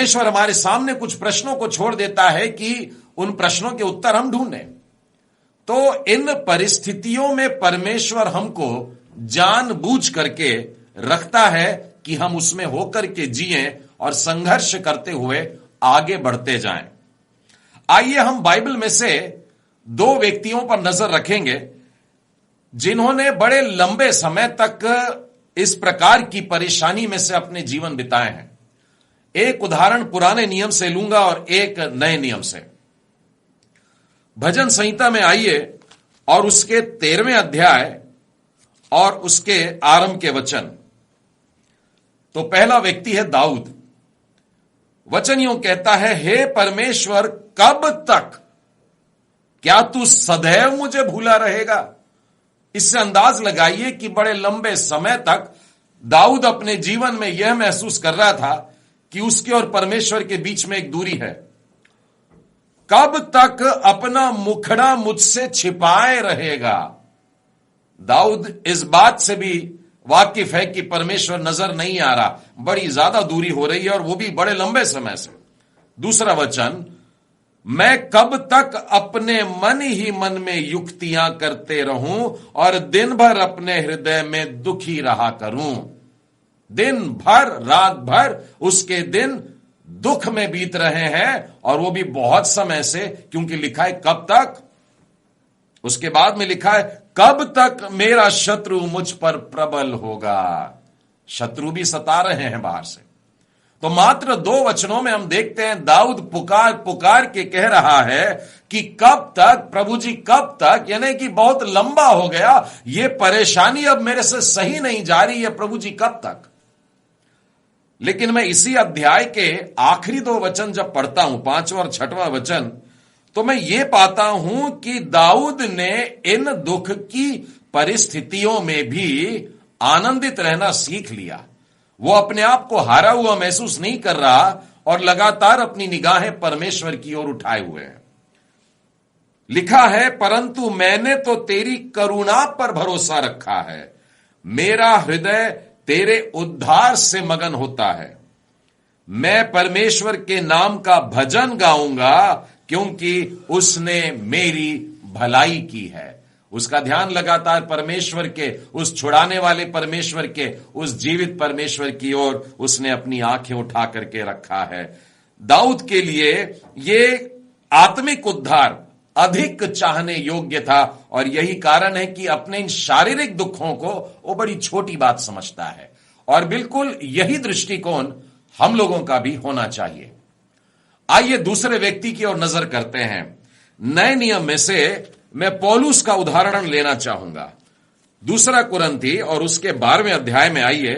परमेश्वर हमारे सामने कुछ प्रश्नों को छोड़ देता है कि उन प्रश्नों के उत्तर हम ढूंढें। तो इन परिस्थितियों में परमेश्वर हमको जानबूझ करके रखता है कि हम उसमें होकर के जिएं और संघर्ष करते हुए आगे बढ़ते जाएं। आइए हम बाइबल में से दो व्यक्तियों पर नजर रखेंगे जिन्होंने बड़े लंबे समय तक इस प्रकार की परेशानी में से अपने जीवन बिताए हैं। एक उदाहरण पुराने नियम से लूंगा और एक नए नियम से। भजन संहिता में आइए और उसके 13वें अध्याय और उसके आरंभ के वचन। तो पहला व्यक्ति है दाऊद। वचन यूं कहता है, हे परमेश्वर कब तक, क्या तू सदैव मुझे भूला रहेगा? इससे अंदाज लगाइए कि बड़े लंबे समय तक दाऊद अपने जीवन में यह महसूस कर रहा था कि उसके और परमेश्वर के बीच में एक दूरी है। कब तक अपना मुखड़ा मुझसे छिपाए रहेगा? दाऊद इस बात से भी वाकिफ है कि परमेश्वर नजर नहीं आ रहा, बड़ी ज्यादा दूरी हो रही है और वो भी बड़े लंबे समय से। दूसरा वचन, मैं कब तक अपने मन ही मन में युक्तियां करते रहूं और दिन भर अपने हृदय में दुखी रहा करूं। दिन भर रात भर उसके दिन दुख में बीत रहे हैं और वो भी बहुत समय से, क्योंकि लिखा है कब तक। उसके बाद में लिखा है कब तक मेरा शत्रु मुझ पर प्रबल होगा। शत्रु भी सता रहे हैं बाहर से। तो मात्र 2 वचनों में हम देखते हैं दाऊद पुकार पुकार के कह रहा है कि कब तक प्रभु जी, कब तक, यानी कि बहुत लंबा हो गया, ये परेशानी अब मेरे से सही नहीं जा रही है, प्रभु जी कब तक। लेकिन मैं इसी अध्याय के आखिरी 2 वचन जब पढ़ता हूं, 5वां और 6वां वचन, तो मैं ये पाता हूं कि दाऊद ने इन दुख की परिस्थितियों में भी आनंदित रहना सीख लिया। वो अपने आप को हारा हुआ महसूस नहीं कर रहा और लगातार अपनी निगाहें परमेश्वर की ओर उठाए हुए हैं। लिखा है, परंतु मैंने तो तेरी करुणा पर भरोसा रखा है, मेरा हृदय तेरे उद्धार से मगन होता है। मैं परमेश्वर के नाम का भजन गाऊंगा क्योंकि उसने मेरी भलाई की है। उसका ध्यान लगातार परमेश्वर के, उस छुड़ाने वाले परमेश्वर के, उस जीवित परमेश्वर की ओर उसने अपनी आंखें उठा करके रखा है। दाऊद के लिए ये आत्मिक उद्धार अधिक चाहने योग्य था और यही कारण है कि अपने इन शारीरिक दुखों को वो बड़ी छोटी बात समझता है। और बिल्कुल यही दृष्टिकोण हम लोगों का भी होना चाहिए। आइए दूसरे व्यक्ति की ओर नजर करते हैं। नए नियम में से मैं पौलुस का उदाहरण लेना चाहूंगा। 2 कुरिन्थी और उसके 12वें अध्याय में आइए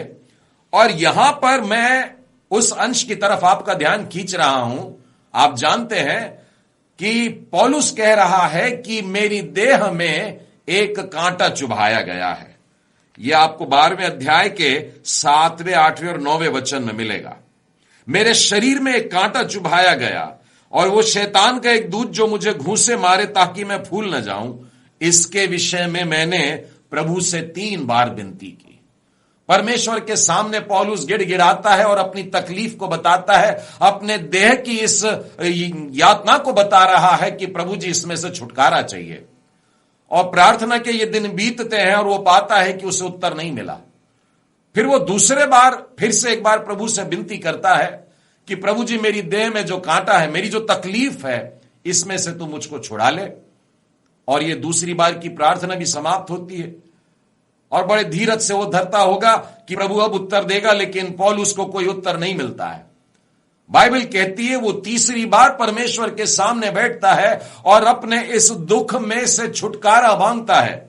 और यहां पर मैं उस अंश की तरफ आपका ध्यान खींच रहा हूं। आप जानते हैं कि पौलुस कह रहा है कि मेरी देह में एक कांटा चुभाया गया है। यह आपको 12वें अध्याय के 7वें, 8वें और 9वें वचन में मिलेगा। मेरे शरीर में एक कांटा चुभाया गया और वो शैतान का एक दूत जो मुझे घूंसे मारे ताकि मैं फूल न जाऊं। इसके विषय में मैंने प्रभु से 3 बार विनती की। परमेश्वर के सामने पौलुस गिड़गिड़ाता है और अपनी तकलीफ को बताता है, अपने देह की इस यातना को बता रहा है कि प्रभु जी इसमें से छुटकारा चाहिए। और प्रार्थना के ये दिन बीतते हैं और वो पाता है कि उसे उत्तर नहीं मिला। फिर वो दूसरे बार फिर से एक बार प्रभु से विनती करता है कि प्रभु जी मेरी देह में जो कांटा है, मेरी जो तकलीफ है, इसमें से तू मुझको छुड़ा ले। और ये दूसरी बार की प्रार्थना भी समाप्त होती है और बड़े धीरज से वो धरता होगा कि प्रभु अब उत्तर देगा, लेकिन पौलुस को कोई उत्तर नहीं मिलता है। बाइबल कहती है वो तीसरी बार परमेश्वर के सामने बैठता है और अपने इस दुख में से छुटकारा मांगता है।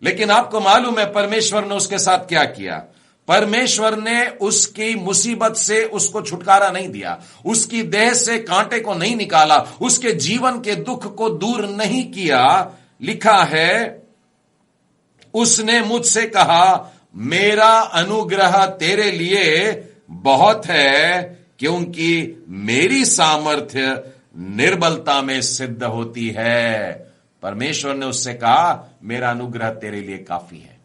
लेकिन आपको मालूम है परमेश्वर ने उसके साथ क्या किया? परमेश्वर ने उसकी मुसीबत से उसको छुटकारा नहीं दिया, उसकी देह से कांटे को नहीं निकाला, उसके जीवन के दुख को दूर नहीं किया। लिखा है, उसने मुझसे कहा, मेरा अनुग्रह तेरे लिए बहुत है, क्योंकि मेरी सामर्थ्य निर्बलता में सिद्ध होती है। परमेश्वर ने उससे कहा, मेरा अनुग्रह तेरे लिए काफी है।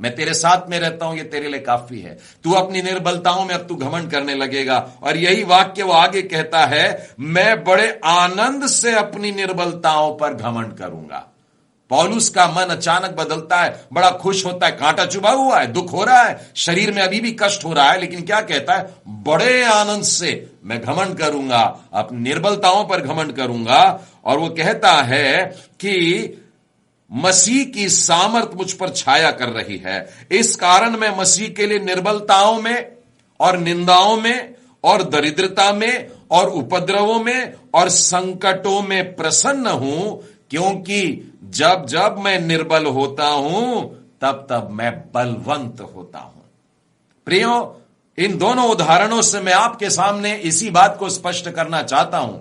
मैं तेरे साथ में रहता हूं, ये तेरे लिए काफी है। तू अपनी निर्बलताओं में अब तू घमंड करने लगेगा। और यही वाक्य वो आगे कहता है, मैं बड़े आनंद से अपनी निर्बलताओं पर घमंड करूंगा। पौलुस का मन अचानक बदलता है, बड़ा खुश होता है। कांटा चुभा हुआ है, दुख हो रहा है, शरीर में अभी भी कष्ट हो रहा है, लेकिन क्या कहता है, बड़े आनंद से मैं घमंड करूंगा, अपनी निर्बलताओं पर घमंड करूंगा। और वो कहता है कि मसीह की सामर्थ मुझ पर छाया कर रही है, इस कारण मैं मसीह के लिए निर्बलताओं में और निंदाओं में और दरिद्रता में और उपद्रवों में और संकटों में प्रसन्न हूं, क्योंकि जब जब मैं निर्बल होता हूं तब तब मैं बलवंत होता हूं। प्रियो, इन दोनों उदाहरणों से मैं आपके सामने इसी बात को स्पष्ट करना चाहता हूं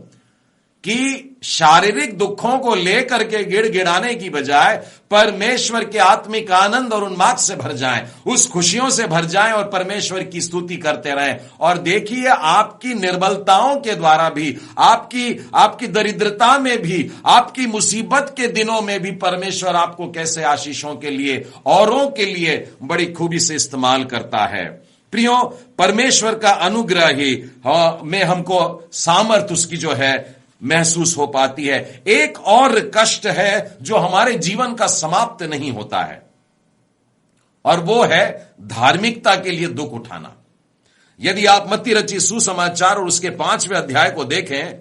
कि शारीरिक दुखों को लेकर के गिड़गिड़ाने की बजाय परमेश्वर के आत्मिक आनंद और उन्माद से भर जाएं, उस खुशियों से भर जाएं और परमेश्वर की स्तुति करते रहें। और देखिए, आपकी निर्बलताओं के द्वारा भी, आपकी दरिद्रता में भी, आपकी मुसीबत के दिनों में भी परमेश्वर आपको कैसे आशीषों के लिए, औरों के लिए बड़ी खूबी से इस्तेमाल करता है। प्रियो, परमेश्वर का अनुग्रह ही में हमको सामर्थ उसकी जो है महसूस हो पाती है। एक और कष्ट है जो हमारे जीवन का समाप्त नहीं होता है, और वो है धार्मिकता के लिए दुख उठाना। यदि आप मत्ती रचित सुसमाचार और उसके 5वें अध्याय को देखें,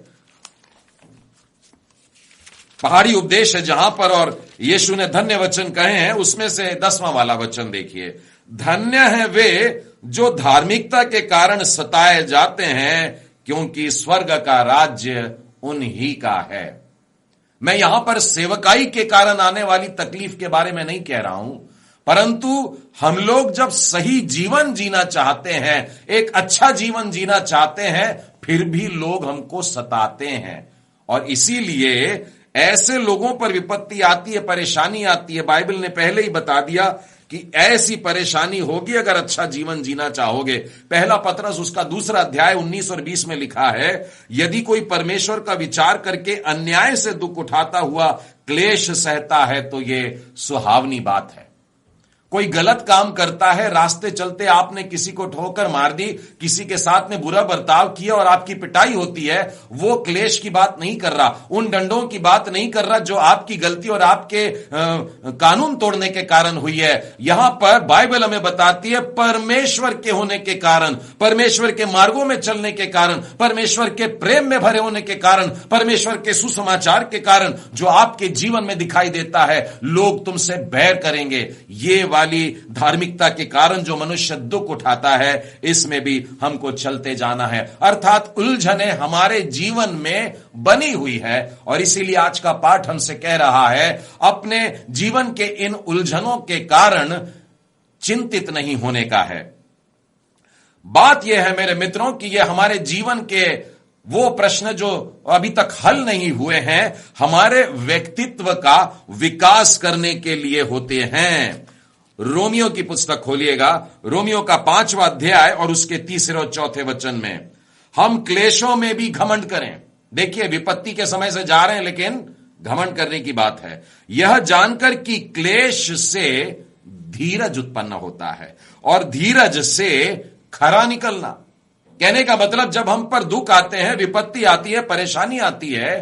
पहाड़ी उपदेश है जहां पर और यीशु ने धन्य वचन कहे हैं, उसमें से 10वां वाला वचन देखिए, धन्य है वे जो धार्मिकता के कारण सताए जाते हैं, क्योंकि स्वर्ग का राज्य उन्हीं का है। मैं यहां पर सेवकाई के कारण आने वाली तकलीफ के बारे में नहीं कह रहा हूं, परंतु हम लोग जब सही जीवन जीना चाहते हैं, एक अच्छा जीवन जीना चाहते हैं, फिर भी लोग हमको सताते हैं। और इसीलिए ऐसे लोगों पर विपत्ति आती है, परेशानी आती है। बाइबल ने पहले ही बता दिया कि ऐसी परेशानी होगी अगर अच्छा जीवन जीना चाहोगे। पहला पतरस उसका 2 अध्याय 19 और 20 में लिखा है, यदि कोई परमेश्वर का विचार करके अन्याय से दुख उठाता हुआ क्लेश सहता है तो ये सुहावनी बात है। कोई गलत काम करता है, रास्ते चलते आपने किसी को ठोकर मार दी, किसी के साथ में बुरा बर्ताव किया और आपकी पिटाई होती है, वो क्लेश की बात नहीं कर रहा, उन दंडों की बात नहीं कर रहा जो आपकी गलती और आपके कानून तोड़ने के कारण हुई है। यहां पर बाइबल हमें बताती है, परमेश्वर के होने के कारण, परमेश्वर के मार्गों में चलने के कारण, परमेश्वर के प्रेम में भरे होने के कारण, परमेश्वर के सुसमाचार के कारण जो आपके जीवन में दिखाई देता है, लोग तुमसे बैर करेंगे। ये वाली धार्मिकता के कारण जो मनुष्य दुख उठाता है, इसमें भी हमको चलते जाना है। अर्थात उलझने हमारे जीवन में बनी हुई है, और इसीलिए आज का पाठ हमसे कह रहा है, अपने जीवन के इन उलझनों के कारण चिंतित नहीं होने का है। बात यह है मेरे मित्रों कि यह हमारे जीवन के वो प्रश्न जो अभी तक हल नहीं हुए हैं, हमारे व्यक्तित्व का विकास करने के लिए होते हैं। रोमियो की पुस्तक खोलिएगा, रोमियो का 5वां अध्याय और उसके 3 और 4 वचन में, हम क्लेशों में भी घमंड करें। देखिए, विपत्ति के समय से जा रहे हैं, लेकिन घमंड करने की बात है, यह जानकर कि क्लेश से धीरज उत्पन्न होता है और धीरज से खरा निकलना। कहने का मतलब, जब हम पर दुख आते हैं, विपत्ति आती है, परेशानी आती है,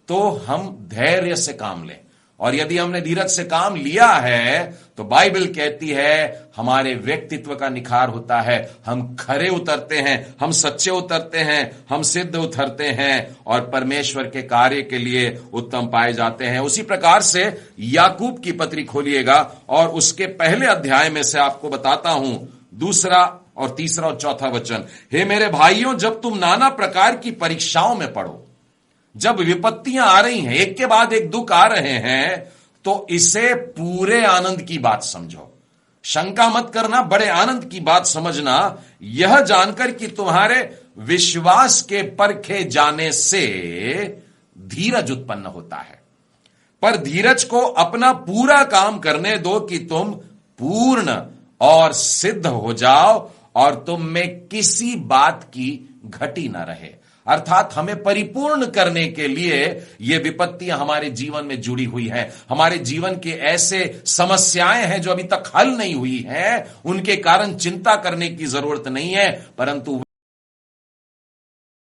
तो हम धैर्य से काम लें। और यदि हमने धीरज से काम लिया है तो बाइबल कहती है हमारे व्यक्तित्व का निखार होता है, हम खरे उतरते हैं, हम सच्चे उतरते हैं, हम सिद्ध उतरते हैं और परमेश्वर के कार्य के लिए उत्तम पाए जाते हैं। उसी प्रकार से याकूब की पत्री खोलिएगा और उसके पहले अध्याय में से आपको बताता हूं 2 और 3 और 4 वचन, हे मेरे भाइयों, जब तुम नाना प्रकार की परीक्षाओं में पड़ो, जब विपत्तियां आ रही हैं, एक के बाद एक दुख आ रहे हैं, तो इसे पूरे आनंद की बात समझो। शंका मत करना, बड़े आनंद की बात समझना, यह जानकर कि तुम्हारे विश्वास के परखे जाने से धीरज उत्पन्न होता है। पर धीरज को अपना पूरा काम करने दो कि तुम पूर्ण और सिद्ध हो जाओ और तुम में किसी बात की घटी ना रहे। अर्थात हमें परिपूर्ण करने के लिए ये विपत्तियां हमारे जीवन में जुड़ी हुई हैं। हमारे जीवन के ऐसे समस्याएं हैं जो अभी तक हल नहीं हुई हैं, उनके कारण चिंता करने की जरूरत नहीं है, परंतु